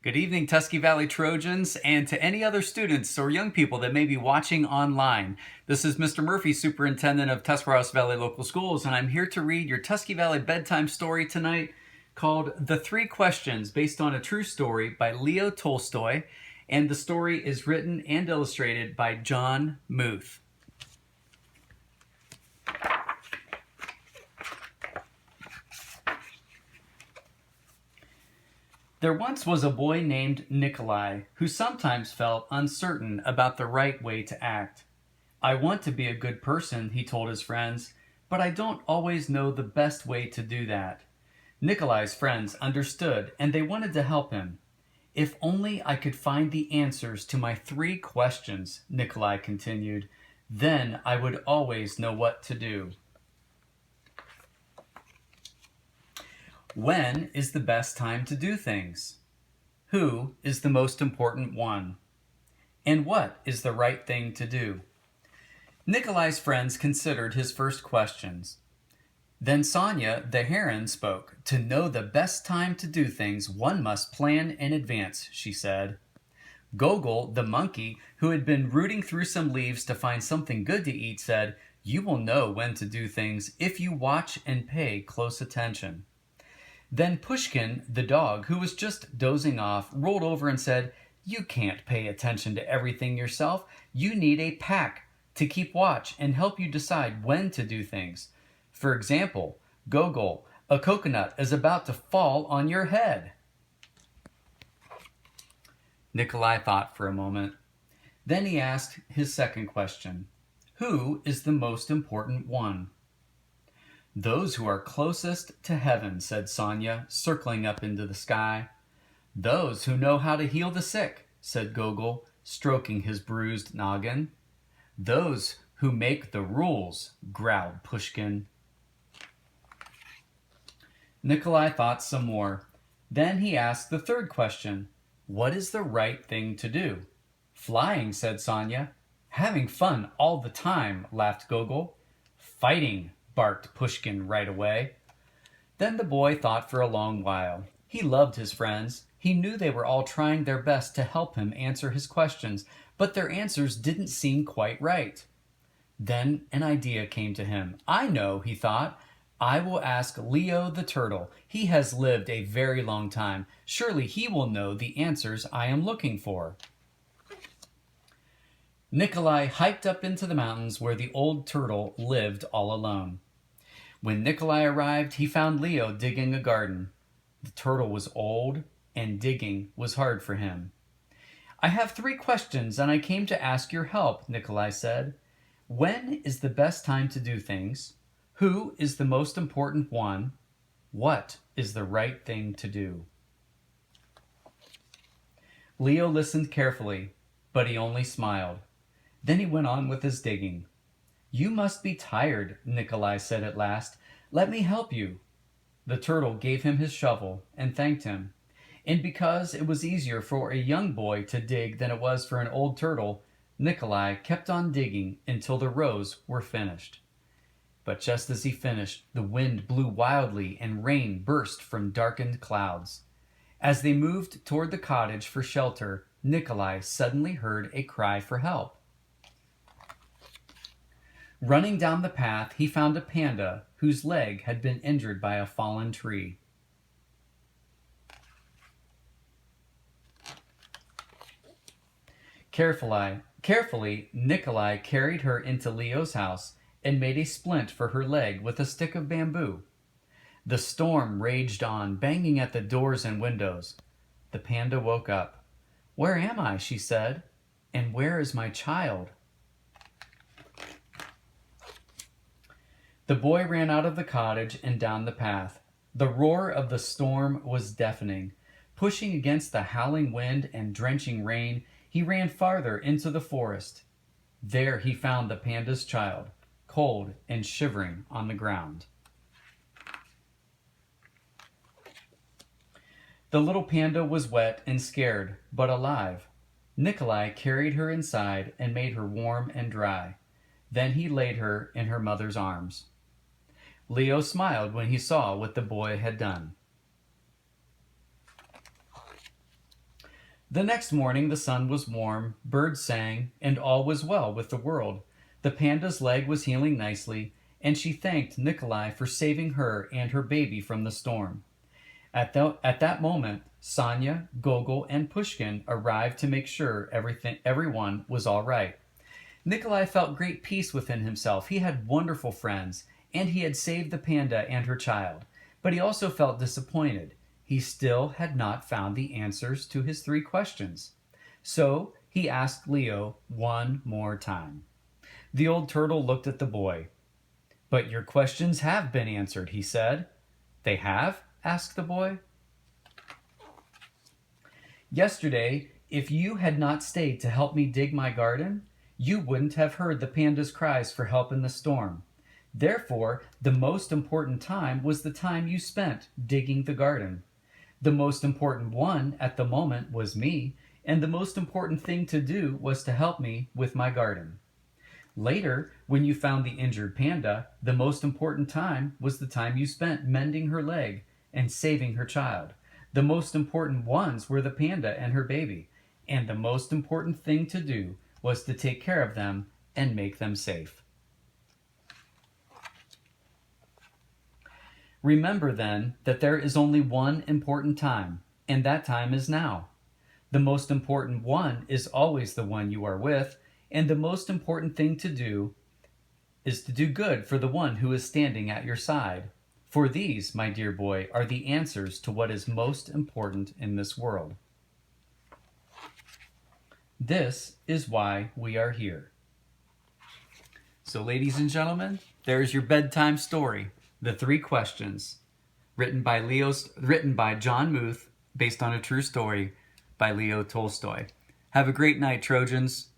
Good evening, Tusky Valley Trojans, and to any other students or young people that may be watching online. This is Mr. Murphy, Superintendent of Tuscarawas Valley Local Schools, and I'm here to read your Tusky Valley Bedtime Story tonight called The Three Questions, based on a true story by Leo Tolstoy, and the story is written and illustrated by John Muth. There once was a boy named Nikolai who sometimes felt uncertain about the right way to act. I want to be a good person, he told his friends, but I don't always know the best way to do that. Nikolai's friends understood and they wanted to help him. If only I could find the answers to my three questions, Nikolai continued, then I would always know what to do. When is the best time to do things? Who is the most important one? And what is the right thing to do? Nikolai's friends considered his first questions. Then Sonia, the heron, spoke. To know the best time to do things, one must plan in advance, she said. Gogol, the monkey, who had been rooting through some leaves to find something good to eat, said, You will know when to do things if you watch and pay close attention. Then Pushkin, the dog, who was just dozing off, rolled over and said, You can't pay attention to everything yourself. You need a pack to keep watch and help you decide when to do things. For example, Gogol, a coconut is about to fall on your head. Nikolai thought for a moment. Then he asked his second question. Who is the most important one? Those who are closest to heaven, said Sonia, circling up into the sky. Those who know how to heal the sick, said Gogol, stroking his bruised noggin. Those who make the rules, growled Pushkin. Nikolai thought some more. Then he asked the third question. What is the right thing to do? Flying, said Sonia. Having fun all the time, laughed Gogol. Fighting, barked Pushkin right away. Then the boy thought for a long while. He loved his friends. He knew they were all trying their best to help him answer his questions, but their answers didn't seem quite right. Then an idea came to him. I know, he thought. I will ask Leo the turtle. He has lived a very long time. Surely he will know the answers I am looking for. Nikolai hiked up into the mountains where the old turtle lived all alone. When Nikolai arrived, he found Leo digging a garden. The turtle was old, and digging was hard for him. I have 3 questions, and I came to ask your help, Nikolai said. When is the best time to do things? Who is the most important one? What is the right thing to do? Leo listened carefully, but he only smiled. Then he went on with his digging. You must be tired, Nikolai said at last. Let me help you. The turtle gave him his shovel and thanked him. And because it was easier for a young boy to dig than it was for an old turtle, Nikolai kept on digging until the rows were finished. But just as he finished, the wind blew wildly and rain burst from darkened clouds. As they moved toward the cottage for shelter, Nikolai suddenly heard a cry for help. Running down the path, he found a panda whose leg had been injured by a fallen tree. Carefully, Nikolai carried her into Leo's house and made a splint for her leg with a stick of bamboo. The storm raged on, banging at the doors and windows. The panda woke up. Where am I? She said. And where is my child? The boy ran out of the cottage and down the path. The roar of the storm was deafening. Pushing against the howling wind and drenching rain, he ran farther into the forest. There he found the panda's child, cold and shivering on the ground. The little panda was wet and scared, but alive. Nikolai carried her inside and made her warm and dry. Then he laid her in her mother's arms. Leo smiled when he saw what the boy had done. The next morning the sun was warm, birds sang, and all was well with the world. The panda's leg was healing nicely, and she thanked Nikolai for saving her and her baby from the storm. At that moment, Sonya, Gogol, and Pushkin arrived to make sure everyone was all right. Nikolai felt great peace within himself. He had wonderful friends, and he had saved the panda and her child. But he also felt disappointed. He still had not found the answers to his three questions. So he asked Leo one more time. The old turtle looked at the boy. "But your questions have been answered," he said. "They have?" asked the boy. "Yesterday, if you had not stayed to help me dig my garden, you wouldn't have heard the panda's cries for help in the storm. Therefore, the most important time was the time you spent digging the garden. The most important one at the moment was me, and the most important thing to do was to help me with my garden. Later, when you found the injured panda, the most important time was the time you spent mending her leg and saving her child. The most important ones were the panda and her baby, and the most important thing to do was to take care of them and make them safe." Remember then that there is only one important time, and that time is now. The most important one is always the one you are with, and the most important thing to do is to do good for the one who is standing at your side. For these, my dear boy, are the answers to what is most important in this world. This is why we are here. So, ladies and gentlemen, there's your bedtime story, The Three Questions, written by John Muth, based on a true story by Leo Tolstoy. Have a great night, Trojans.